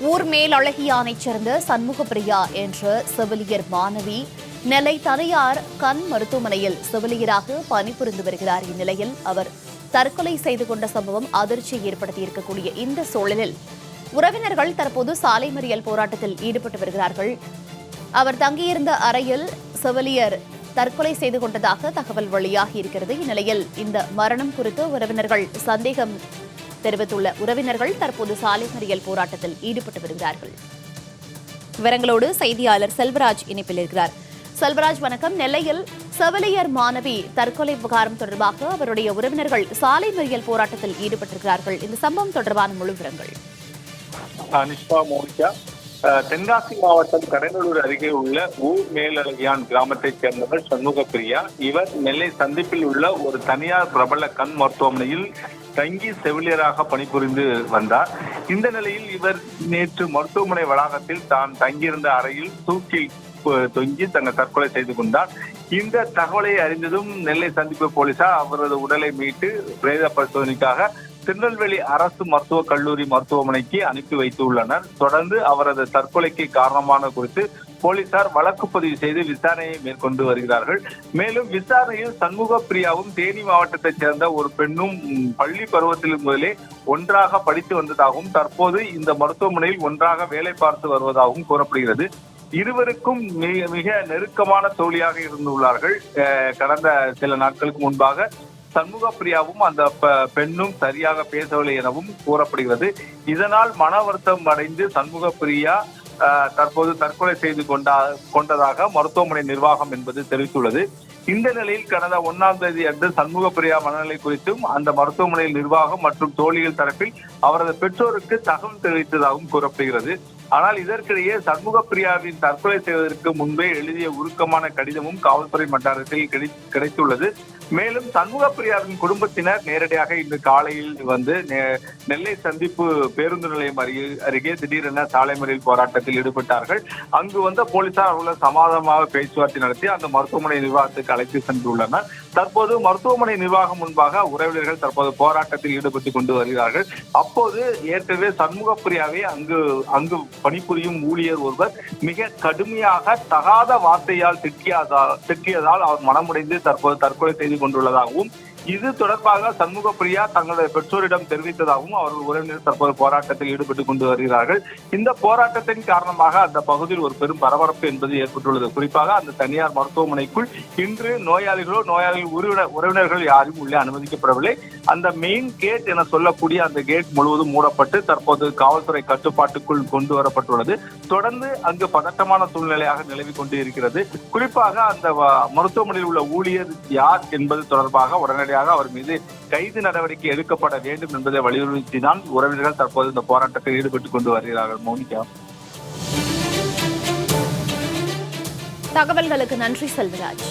ஊர் மேல் அழகியானைச் சேர்ந்த சண்முகப்பிரியா என்ற செவிலியர் மாணவி நெல்லை தனியார் கண் மருத்துவமனையில் செவிலியராக பணிபுரிந்து வருகிறார். இந்நிலையில் அவர் தற்கொலை செய்து கொண்ட சம்பவம் அதிர்ச்சியை ஏற்படுத்தியிருக்கக்கூடிய இந்த சூழலில் உறவினர்கள் தற்போது சாலை மறியல் போராட்டத்தில் ஈடுபட்டு வருகிறார்கள். அவர் தங்கியிருந்த அறையில் செவிலியர் தற்கொலை செய்து கொண்டதாக தகவல் வெளியாகி இருக்கிறது. இந்நிலையில் இந்த மரணம் குறித்து உறவினர்கள் சந்தேகம் தெரிவித்துள்ள உறவினர்கள் தற்போது சாலை மறியல் போராட்டத்தில் ஈடுபட்டு வருகிறார்கள். விவரங்களோடு செய்தியாளர் செல்வராஜ் இணைப்பில் இருக்கிறார். செல்வராஜ், வணக்கம். நெல்லையில் செவிலியர் மாணவி தற்கொலை விவகாரம் தொடர்பாக அவருடைய உறவினர்கள் சாலை மறியல் போராட்டத்தில் ஈடுபட்டிருக்கிறார்கள். இந்த சம்பவம் தொடர்பான முழு விவரங்கள். தென்காசி மாவட்டம் கடலூர் அருகே உள்ள ஊர் மேலழகியான் கிராமத்தைச் சேர்ந்தவர் சண்முகப்பிரியா. இவர் நெல்லை சந்திப்பில் உள்ள ஒரு தனியார் பிரபல கண் மருத்துவமனையில் தங்கி செவிலியராக பணிபுரிந்து வந்தார். இந்த நிலையில் இவர் நேற்று மருத்துவமனை வளாகத்தில் தான் தங்கியிருந்த அறையில் தூக்கில் தொங்கி தற்கொலை செய்து கொண்டார். இந்த தகவலை அறிந்ததும் நெல்லை சந்திப்பு போலீசார் அவரது உடலை மீட்டு பிரேத பரிசோதனைக்காக திருநெல்வேலி அரசு மருத்துவக் கல்லூரி மருத்துவமனைக்கு அனுப்பி வைத்துள்ளனர். தொடர்ந்து அவரது தற்கொலைக்கு காரணமான குறித்து போலீசார் வழக்கு பதிவு செய்து விசாரணையை மேற்கொண்டு வருகிறார்கள். மேலும் விசாரணையில் சண்முகப்பிரியாவும் தேனி மாவட்டத்தைச் சேர்ந்த ஒரு பெண்ணும் பள்ளி பருவத்தில் முதலே ஒன்றாக படித்து வந்ததாகவும் தற்போது இந்த மருத்துவமனையில் ஒன்றாக வேலை பார்த்து வருவதாகவும் கூறப்படுகிறது. இருவருக்கும் மிக நெருக்கமான தோழியாக இருந்துள்ளார்கள். கடந்த சில நாட்களுக்கு முன்பாக சண்முகப்பிரியாவும் அந்த பெண்ணும் சரியாக பேசவில்லை எனவும் கூறப்படுகிறது. இதனால் மன வருத்தம் அடைந்து சண்முகப்பிரியா தற்போது தற்கொலை செய்து கொண்டதாக மருத்துவமனை நிர்வாகம் என்பது தெரிவித்துள்ளது. இந்த நிலையில் கடந்த 1ஆம் தேதி அன்று சண்முகப்பிரியா மனநிலை குறித்தும் அந்த மருத்துவமனையில் நிர்வாகம் மற்றும் தோழிகள் தரப்பில் அவரது பெற்றோருக்கு தகவல் தெரிவித்ததாகவும் கூறப்படுகிறது. ஆனால் இதற்கிடையே சண்முகப்பிரியாவின் தற்கொலை செய்வதற்கு முன்பே எழுதிய உருக்கமான கடிதமும் காவல்துறை வட்டாரத்தில் கிடைத்துள்ளது. மேலும் சண்முகப்பிரியாவின் குடும்பத்தினர் நேரடியாக இன்று காலையில் வந்து நெல்லை சந்திப்பு பேருந்து நிலையம் அருகே திடீரென சாலை மறியல் போராட்டத்தில் ஈடுபட்டார்கள். அங்கு வந்த போலீசார் அவர்கள் சமாதானமாக பேச்சுவார்த்தை நடத்தி அந்த மருத்துவமனை நிர்வாகத்துக்கு அழைத்து சென்றுள்ளனர். தற்போது மருத்துவமனை நிர்வாகம் முன்பாக உறவினர்கள் தற்போது போராட்டத்தில் ஈடுபட்டுக் கொண்டு வருகிறார்கள். அப்போது ஏற்கனவே சண்முகப்பிரியாவை அங்கு பணிபுரியும் ஊழியர் ஒருவர் மிக கடுமையாக தகாத வார்த்தையால் திட்டியதால் அவர் மனமுடைந்து தற்போது தற்கொலை செய்து கொண்டுள்ளதாகவும் இது தொடர்பாக சண்முகப்பிரியா தங்களுடைய பெற்றோரிடம் தெரிவித்ததாகவும் அவர்கள் உறவினர் தற்போது போராட்டத்தில் ஈடுபட்டுக் கொண்டு வருகிறார்கள். இந்த போராட்டத்தின் காரணமாக அந்த பகுதியில் ஒரு பெரும் பரபரப்பு என்பது ஏற்பட்டுள்ளது. குறிப்பாக அந்த தனியார் மருத்துவமனைக்குள் இன்று நோயாளிகள் உறவினர்கள் யாரும் உள்ளே அனுமதிக்கப்படவில்லை. அந்த மெயின் கேட் என சொல்லக்கூடிய அந்த கேட் முழுவதும் மூடப்பட்டு தற்போது காவல்துறை கட்டுப்பாட்டுக்குள் கொண்டு வரப்பட்டுள்ளது. தொடர்ந்து அங்கு பதட்டமான சூழ்நிலையாக நிலவி கொண்டு இருக்கிறது. குறிப்பாக அந்த மருத்துவமனையில் உள்ள ஊழியர் யார் என்பது தொடர்பாக உடனடியாக அவர் மீது கைது நடவடிக்கை எடுக்கப்பட வேண்டும் என்பதை வலியுறுத்தினால் உறவினர்கள் தற்போது இந்த போராட்டத்தில் ஈடுபட்டுக் கொண்டு வருகிறார்கள். மோனிகா, தகவல்களுக்கு நன்றி செல்வராஜ்.